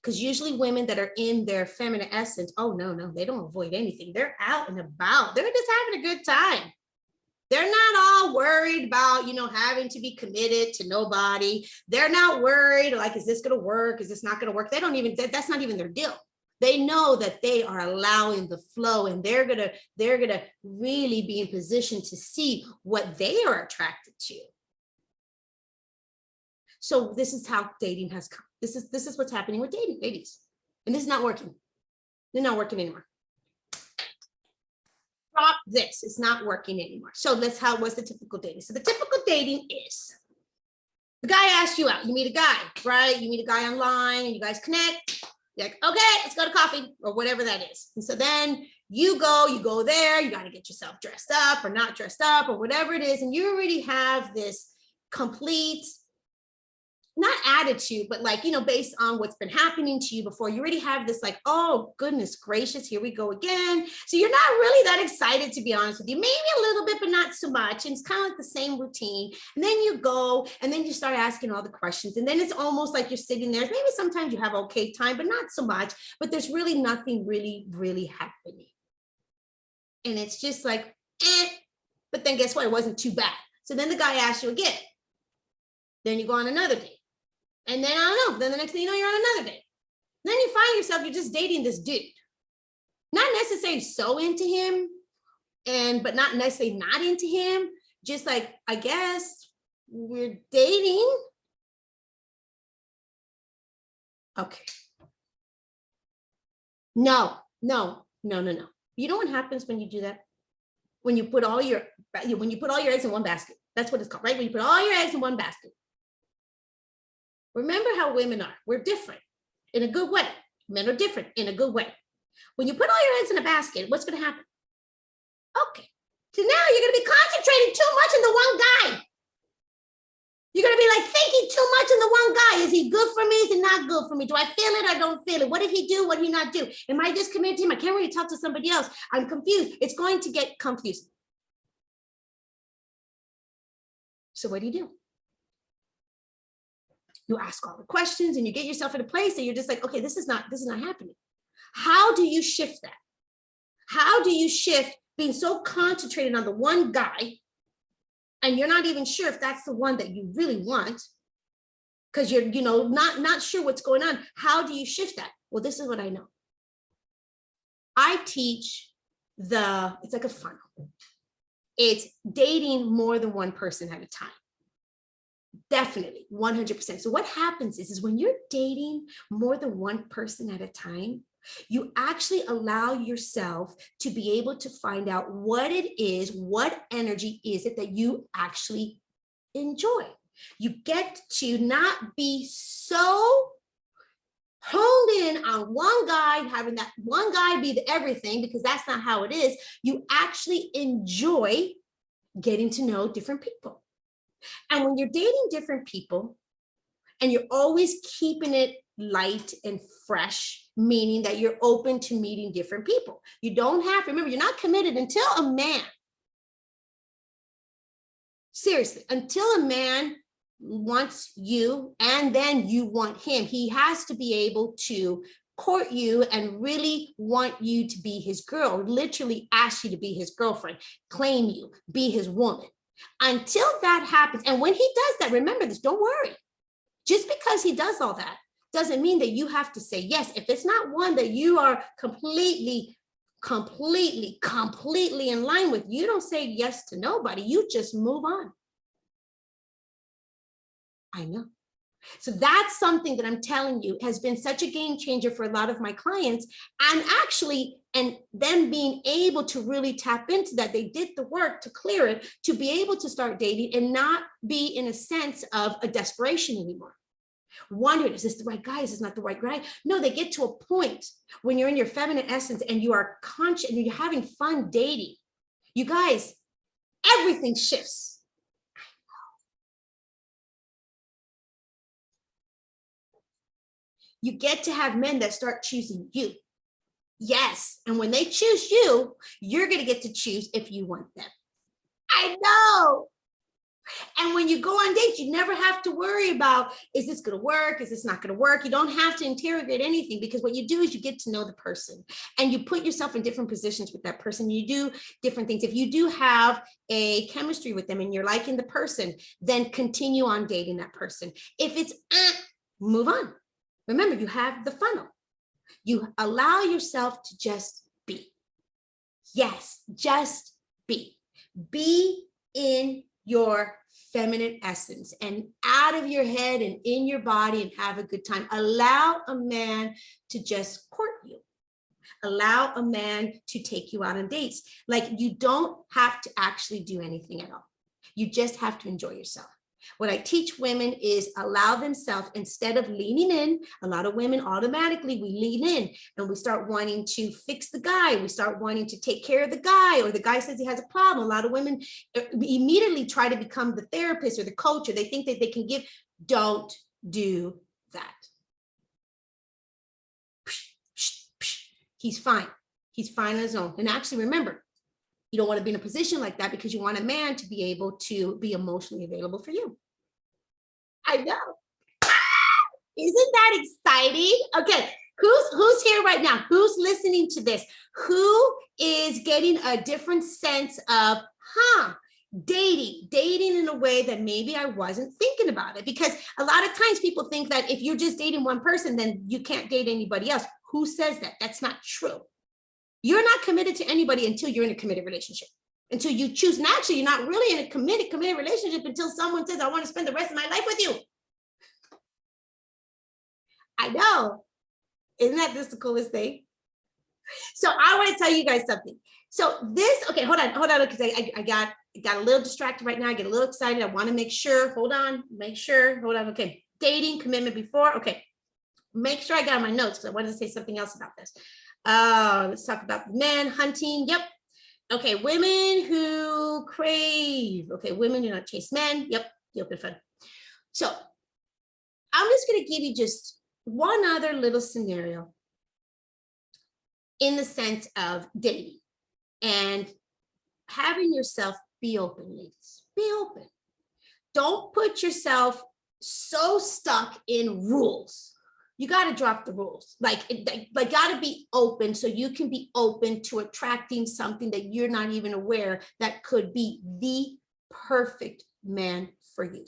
Because usually women that are in their feminine essence, oh, no, they don't avoid anything. They're out and about. They're just having a good time. They're not all worried about, having to be committed to nobody. They're not worried like, is this going to work? Is this not going to work? They don't even, that's not even their deal. They know that they are allowing the flow, and they're going to really be in position to see what they are attracted to. So this is how dating has come. This is what's happening with dating, ladies. And this is not working. They're not working anymore. Drop this. It's not working anymore. So what's the typical dating? So the typical dating is the guy asks you out. You meet a guy, right? You meet a guy online and you guys connect. You're like, okay, let's go to coffee or whatever that is. And so then you go there, you got to get yourself dressed up or not dressed up or whatever it is. And you already have this complete, not attitude, but based on what's been happening to you before, you already have this oh, goodness gracious, here we go again. So you're not really that excited, to be honest with you, maybe a little bit, but not so much. And it's kind of like the same routine. And then you go, and then you start asking all the questions. And then it's almost like you're sitting there. Maybe sometimes you have okay time, but not so much, but there's really nothing really happening. And it's just like, but then guess what? It wasn't too bad. So then the guy asks you again. Then you go on another date. And then, I don't know, then the next thing you know, you're on another date. Then you find yourself, you're just dating this dude. Not necessarily so into him, but not necessarily not into him. Just like, I guess we're dating. Okay. No. You know what happens when you do that? When you put all your eggs in one basket. That's what it's called, right? When you put all your eggs in one basket. Remember how women are. We're different in a good way. Men are different in a good way. When you put all your eggs in a basket, what's going to happen? Okay. So now you're going to be concentrating too much on the one guy. You're going to be thinking too much on the one guy. Is he good for me? Is he not good for me? Do I feel it or don't feel it? What did he do? What did he not do? Am I just committed to him? I can't really talk to somebody else. I'm confused. It's going to get confusing. So what do? You ask all the questions and you get yourself in a place that you're just like, okay, this is not happening. How do you shift that? How do you shift being so concentrated on the one guy and you're not even sure if that's the one that you really want because you're, not sure what's going on? How do you shift that? Well, this is what I know. I teach it's like a funnel. It's dating more than one person at a time. Definitely, 100%. So what happens is when you're dating more than one person at a time, you actually allow yourself to be able to find out what it is, what energy is it that you actually enjoy. You get to not be so honed in on one guy, having that one guy be the everything, because that's not how it is. You actually enjoy getting to know different people. And when you're dating different people and you're always keeping it light and fresh, meaning that you're open to meeting different people. You don't have to, remember, you're not committed until a man, seriously, until a man wants you and then you want him. He has to be able to court you and really want you to be his girl, literally ask you to be his girlfriend, claim you, be his woman. Until that happens, and when he does that, remember this, don't worry. Just because he does all that doesn't mean that you have to say yes. If it's not one that you are completely in line with, you don't say yes to nobody. You just move on. I know. So that's something that I'm telling you has been such a game changer for a lot of my clients, and them being able to really tap into that. They did the work to clear it, to be able to start dating and not be in a sense of a desperation anymore. Wondering, is this the right guy? Is this not the right guy? No, they get to a point when you're in your feminine essence and you are conscious and you're having fun dating. You guys, everything shifts. You get to have men that start choosing you. Yes. And when they choose you, you're going to get to choose if you want them. I know. And when you go on dates, you never have to worry about, is this going to work? Is this not going to work? You don't have to interrogate anything, because what you do is you get to know the person and you put yourself in different positions with that person. You do different things. If you do have a chemistry with them and you're liking the person, then continue on dating that person. If it's move on. Remember, you have the funnel. You allow yourself to just be. Yes, just be. Be in your feminine essence and out of your head and in your body, and have a good time. Allow a man to just court you. Allow a man to take you out on dates. Like, you don't have to actually do anything at all. You just have to enjoy yourself. What I teach women is allow themselves, instead of leaning in. A lot of women automatically, we lean in and we start wanting to fix the guy. We start wanting to take care of the guy, or the guy says he has a problem. A lot of women immediately try to become the therapist or the coach, or they think that they can give. Don't do that. He's fine. He's fine on his own. And actually, remember, you don't want to be in a position like that, because you want a man to be able to be emotionally available for you. I know. Isn't that exciting? Okay, who's here right now? Who's listening to this? Who is getting a different sense of, dating in a way that maybe I wasn't thinking about it? Because a lot of times people think that if you're just dating one person, then you can't date anybody else. Who says that? That's not true. You're not committed to anybody until you're in a committed relationship, until you choose. And actually, you're not really in a committed relationship until someone says, I want to spend the rest of my life with you. I know. Isn't that just the coolest thing? So I want to tell you guys something. So this, okay, hold on, because I got a little distracted right now. I get a little excited. I want to make sure, hold on. Okay, dating, commitment before. Okay, make sure I got my notes, because I wanted to say something else about this. Let's talk about men hunting. Yep. Okay, women who crave. Okay, women do not chase men. Yep, the open fun. So I'm just going to give you just one other little scenario in the sense of dating and having yourself be open, ladies. Be open. Don't put yourself so stuck in rules. You got to drop the rules. Like got to be open, so you can be open to attracting something that you're not even aware that could be the perfect man for you.